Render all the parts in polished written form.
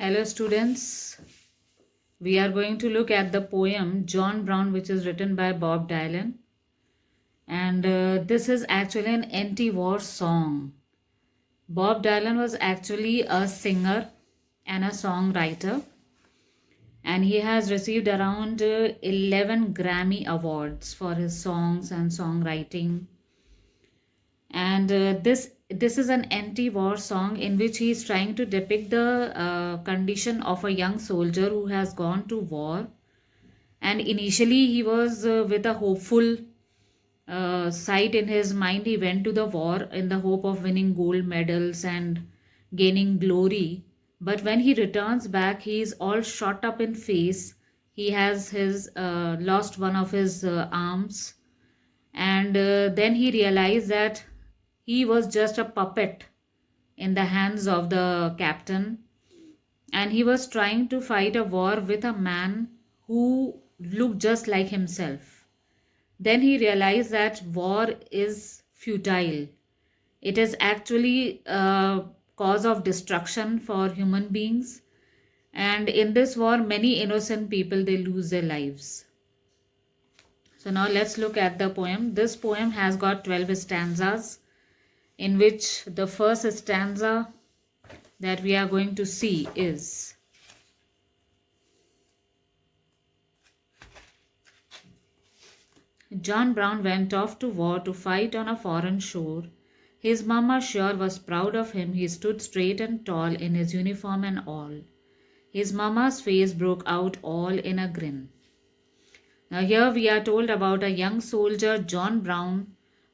Hello students, we are going to look at the poem John Brown, which is written by Bob Dylan, and this is actually an anti-war song. Bob Dylan was actually a singer and a songwriter, and he has received around 11 Grammy awards for his songs and songwriting. And this is an anti-war song in which he is trying to depict the condition of a young soldier who has gone to war. And initially he was with a hopeful sight in his mind. He went to the war in the hope of winning gold medals and gaining glory. But when he returns back, he is all shot up in face. He has his lost one of his arms, and then he realized that he was just a puppet in the hands of the captain, and he was trying to fight a war with a man who looked just like himself. Then he realized that war is futile. It is actually a cause of destruction for human beings, and in this war many innocent people, they lose their lives. So now let's look at the poem. This poem has got 12 stanzas, in which the first stanza that we are going to see is: John Brown went off to war to fight on a foreign shore. His mamma sure was proud of him. He stood straight and tall in his uniform and all. His mamma's face broke out all in a grin. Now here we are told about a young soldier, John Brown,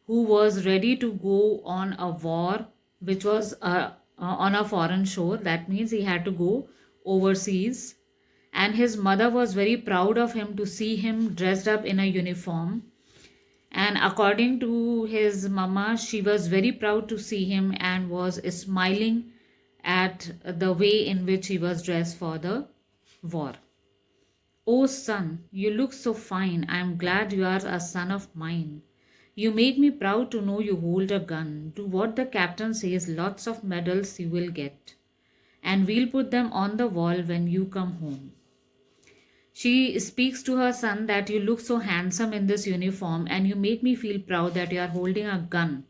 who was ready to go on a war which was on a foreign shore. That means he had to go overseas. And his mother was very proud of him to see him dressed up in a uniform. And according to his mama, she was very proud to see him and was smiling at the way in which he was dressed for the war. Oh son, you look so fine. I am glad you are a son of mine. You make me proud to know you hold a gun. Do what the captain says, lots of medals you will get. And we'll put them on the wall when you come home. She speaks to her son that you look so handsome in this uniform and you make me feel proud that you are holding a gun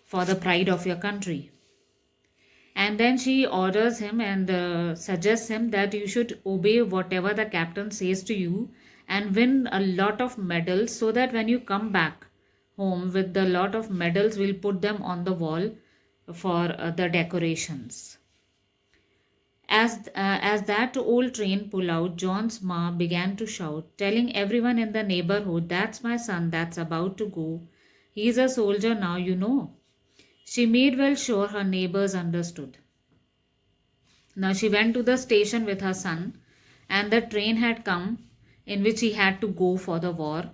for the pride of your country. And then she orders him and suggests him that you should obey whatever the captain says to you and win a lot of medals, so that when you come back home with the lot of medals, we'll put them on the wall for the decorations. As that old train pulled out, John's ma began to shout, telling everyone in the neighborhood, that's my son that's about to go. He's a soldier now, you know. She made well sure her neighbors understood. Now she went to the station with her son, and the train had come in which he had to go for the war.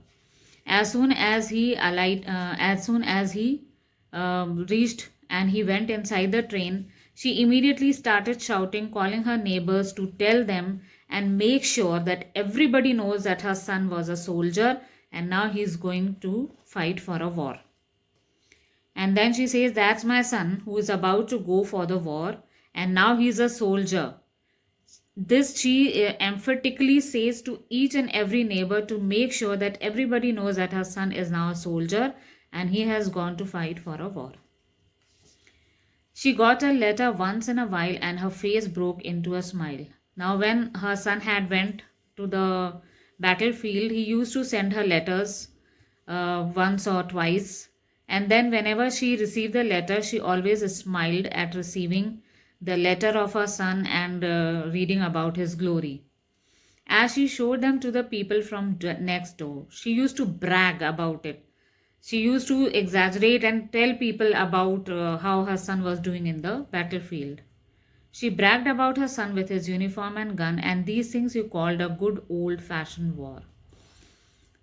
As soon as he reached and he went inside the train, she immediately started shouting, calling her neighbors to tell them and make sure that everybody knows that her son was a soldier and now he's going to fight for a war. And then she says, that's my son who is about to go for the war and now he's a soldier. This she emphatically says to each and every neighbor to make sure that everybody knows that her son is now a soldier and he has gone to fight for a war. She got a letter once in a while and her face broke into a smile. Now when her son had went to the battlefield, he used to send her letters once or twice. And then whenever she received the letter, she always smiled at receiving the letter of her son and reading about his glory. As she showed them to the people from next door, she used to brag about it. She used to exaggerate and tell people about how her son was doing in the battlefield. She bragged about her son with his uniform and gun, and these things you called a good old-fashioned war.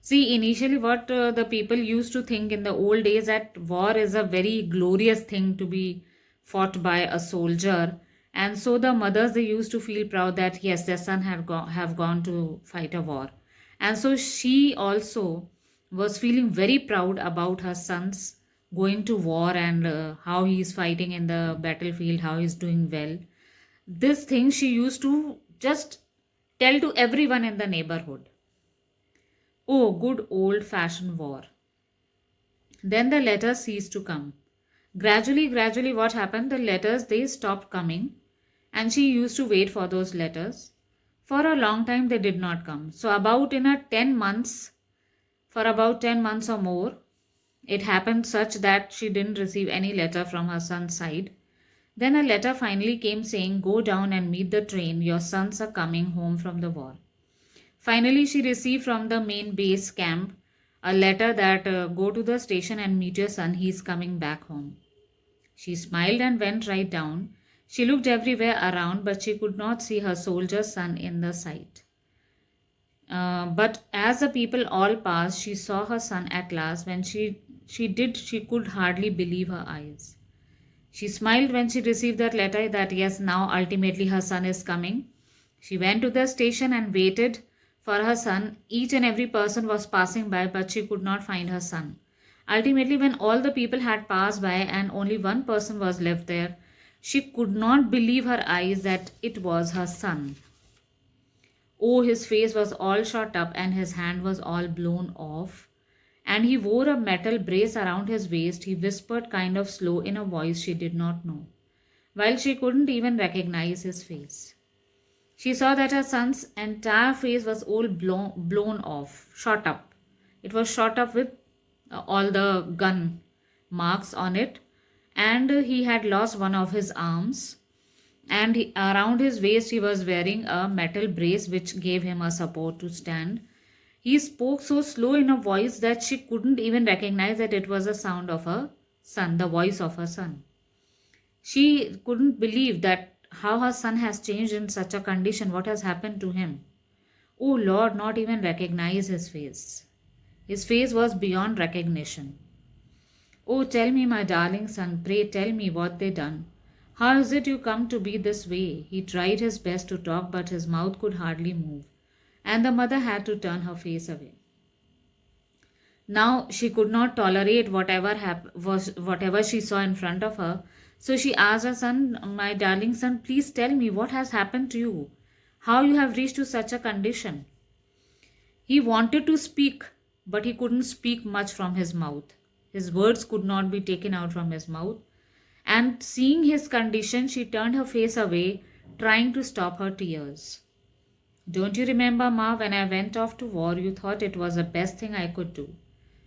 See, initially what the people used to think in the old days, that war is a very glorious thing to be fought by a soldier, and so the mothers, they used to feel proud that yes, their son have gone to fight a war, and so she also was feeling very proud about her son's going to war and how he is fighting in the battlefield, how he is doing well. This thing she used to just tell to everyone in the neighborhood. Oh, good old fashioned war. Then the letters ceased to come. Gradually, what happened? The letters they stopped coming, and she used to wait for those letters. For a long time, they did not come. So, about in a 10 months, for about 10 months or more, it happened such that she didn't receive any letter from her son's side. Then a letter finally came saying, "Go down and meet the train. Your sons are coming home from the war." Finally, she received from the main base camp a letter that go to the station and meet your son. He's coming back home. She smiled and went right down. She looked everywhere around, but she could not see her soldier son in the sight. But as the people all passed, she saw her son at last. When she did, she could hardly believe her eyes. She smiled when she received that letter that yes, now ultimately her son is coming. She went to the station and waited for her son. Each and every person was passing by, but she could not find her son. Ultimately, when all the people had passed by and only one person was left there, she could not believe her eyes that it was her son. Oh, his face was all shot up and his hand was all blown off. And he wore a metal brace around his waist. He whispered kind of slow in a voice she did not know, while she couldn't even recognize his face. She saw that her son's entire face was all blown off, shot up. It was shot up with all the gun marks on it, and he had lost one of his arms. And around his waist, he was wearing a metal brace which gave him a support to stand. He spoke so slow in a voice that she couldn't even recognize that it was the sound of her son, the voice of her son. She couldn't believe that how her son has changed in such a condition, what has happened to him. Oh Lord, not even recognize his face. His face was beyond recognition. Oh, tell me, my darling son, pray tell me what they done. How is it you come to be this way? He tried his best to talk, but his mouth could hardly move, and the mother had to turn her face away. Now she could not tolerate whatever she saw in front of her. So she asked her son, "My darling son, please tell me what has happened to you. How you have reached to such a condition." He wanted to speak, but he couldn't speak much from his mouth. His words could not be taken out from his mouth. And seeing his condition, she turned her face away, trying to stop her tears. "Don't you remember, Ma, when I went off to war, you thought it was the best thing I could do.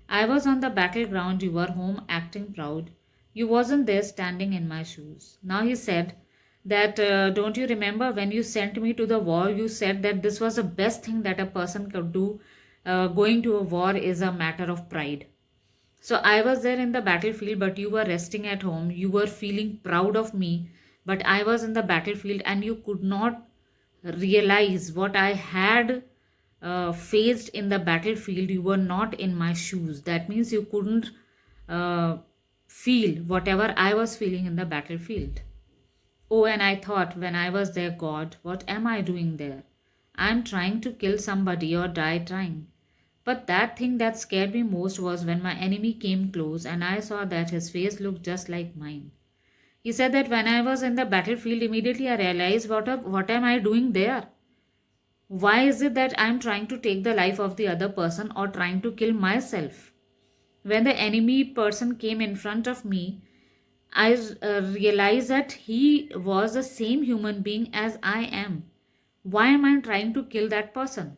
I was on the battleground, you were home acting proud. You wasn't there standing in my shoes." Now he said that, don't you remember when you sent me to the war, you said that this was the best thing that a person could do. Going to a war is a matter of pride. So I was there in the battlefield, but you were resting at home. You were feeling proud of me, but I was in the battlefield and you could not realize what I had faced in the battlefield. You were not in my shoes. That means you couldn't uh, feel whatever I was feeling in the battlefield. Oh, and I thought when I was there, God, what am I doing there? I'm trying to kill somebody or die trying. But that thing that scared me most was when my enemy came close and I saw that his face looked just like mine. He said that when I was in the battlefield, immediately I realized what am I doing there? Why is it that I'm trying to take the life of the other person or trying to kill myself? When the enemy person came in front of me, I realized that he was the same human being as I am. Why am I trying to kill that person?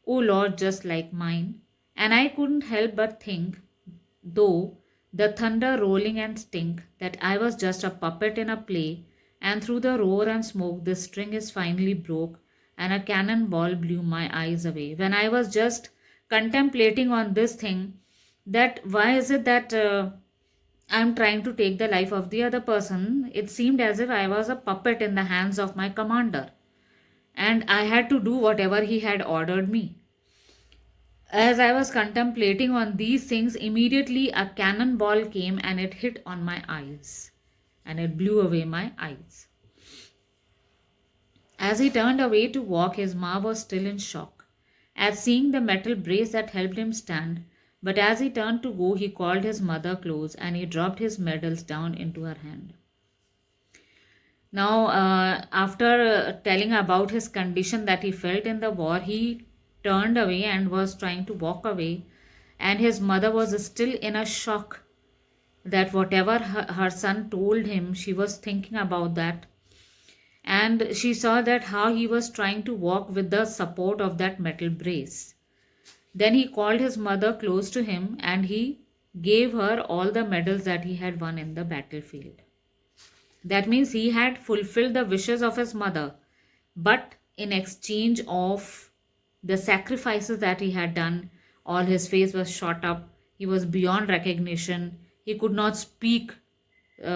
Oh Lord, just like mine. And I couldn't help but think, though the thunder rolling and stink, that I was just a puppet in a play, and through the roar and smoke the string is finally broke, and a cannonball blew my eyes away. When I was just contemplating on this thing, that why is it that I'm trying to take the life of the other person, it seemed as if I was a puppet in the hands of my commander, and I had to do whatever he had ordered me. As I was contemplating on these things, immediately a cannonball came and it hit on my eyes and it blew away my eyes. As he turned away to walk, his ma was still in shock at seeing the metal brace that helped him stand. But as he turned to go, he called his mother close and he dropped his medals down into her hand. Now, after telling about his condition that he felt in the war, he turned away and was trying to walk away. And his mother was still in a shock that whatever her son told him, she was thinking about that. And she saw that how he was trying to walk with the support of that metal brace. Then he called his mother close to him and he gave her all the medals that he had won in the battlefield. That means he had fulfilled the wishes of his mother, but in exchange of the sacrifices that he had done, all his face was shot up, he was beyond recognition, he could not speak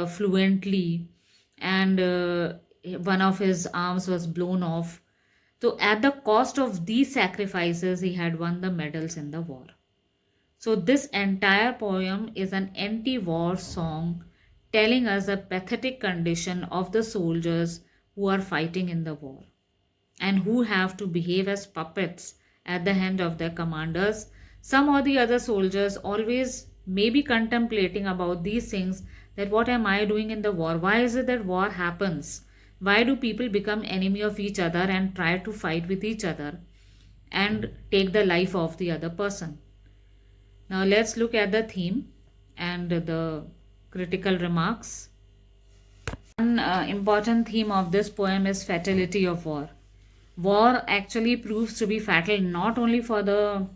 fluently, and one of his arms was blown off. So, at the cost of these sacrifices, he had won the medals in the war. So, this entire poem is an anti war song telling us the pathetic condition of the soldiers who are fighting in the war and who have to behave as puppets at the hand of their commanders. Some or the other soldiers always may be contemplating about these things, that what am I doing in the war? Why is it that war happens? Why do people become enemy of each other and try to fight with each other and take the life of the other person? Now let's look at the theme and the critical remarks. One important theme of this poem is fatality of war. War actually proves to be fatal not only for the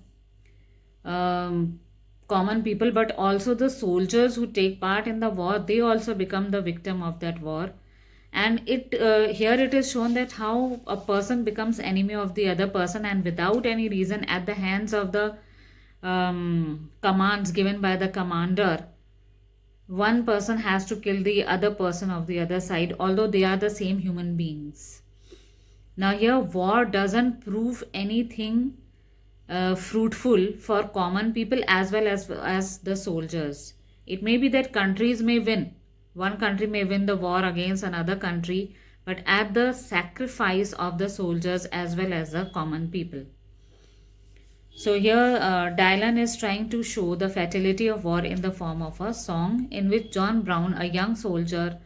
common people but also the soldiers who take part in the war. They also become the victim of that war. And it here it is shown that how a person becomes enemy of the other person, and without any reason, at the hands of the commands given by the commander, one person has to kill the other person of the other side, although they are the same human beings. Now here war doesn't prove anything fruitful for common people as well as the soldiers. It may be that countries may win. One country may win the war against another country, but at the sacrifice of the soldiers as well as the common people. So here Dylan is trying to show the fatality of war in the form of a song in which John Brown, a young soldier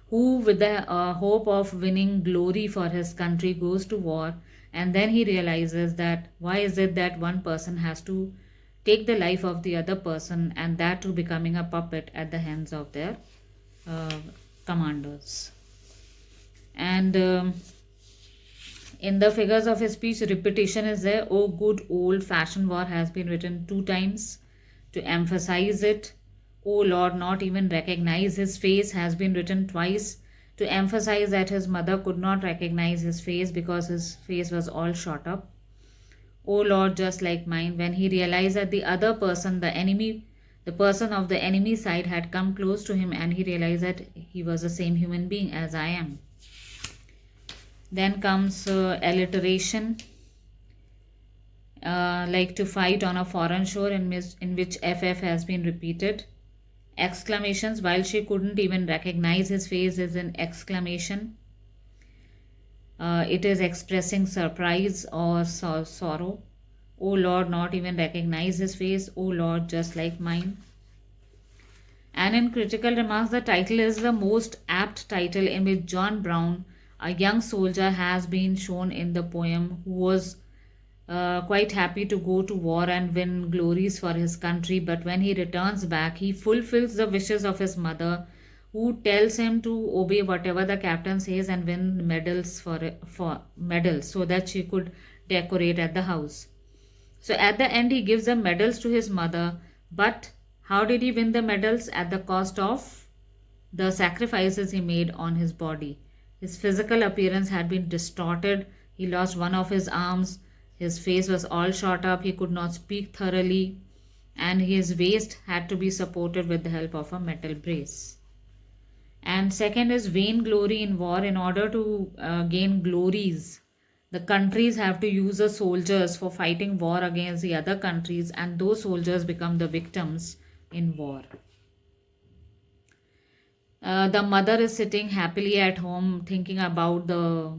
who with the hope of winning glory for his country, goes to war, and then he realizes that why is it that one person has to take the life of the other person, and that too becoming a puppet at the hands of their commanders. And in the figures of his speech, repetition is there. Oh, good old fashioned war has been written 2 times to emphasize it. Oh Lord, not even recognize his face has been written twice to emphasize that his mother could not recognize his face because his face was all shot up. Oh Lord, just like mine, when he realized that the other person, the enemy, the person of the enemy side had come close to him, and he realized that he was the same human being as I am. Then comes alliteration, like to fight on a foreign shore, in which FF has been repeated. Exclamations, while she couldn't even recognize his face, is an exclamation. It is expressing surprise or sorrow. Oh Lord, not even recognize his face. Oh Lord, just like mine. And in critical remarks, the title is the most apt title in which John Brown, a young soldier, has been shown in the poem, who was quite happy to go to war and win glories for his country. But when he returns back, he fulfills the wishes of his mother, who tells him to obey whatever the captain says and win medals for medals so that she could decorate at the house. So at the end, he gives the medals to his mother. But how did he win the medals? At the cost of the sacrifices he made on his body. His physical appearance had been distorted. He lost one of his arms. His face was all shot up. He could not speak thoroughly. And his waist had to be supported with the help of a metal brace. And second is vainglory in war. In order to gain glories, the countries have to use the soldiers for fighting war against the other countries, and those soldiers become the victims in war. The mother is sitting happily at home thinking about the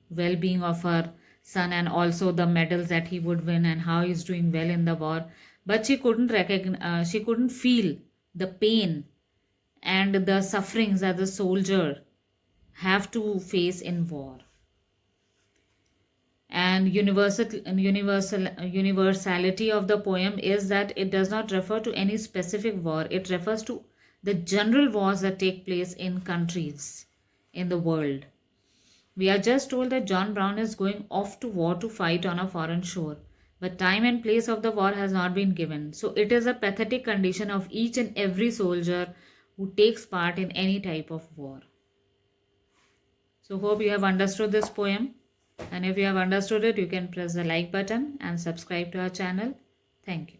well-being of her son and also the medals that he would win and how he's doing well in the war. But she couldn't feel the pain and the sufferings that the soldier have to face in war. And universality of the poem is that it does not refer to any specific war. It refers to the general wars that take place in countries in the world. We are just told that John Brown is going off to war to fight on a foreign shore, but time and place of the war has not been given. So it is a pathetic condition of each and every soldier who takes part in any type of war. So hope you have understood this poem. And if you have understood it, you can press the like button and subscribe to our channel. Thank you.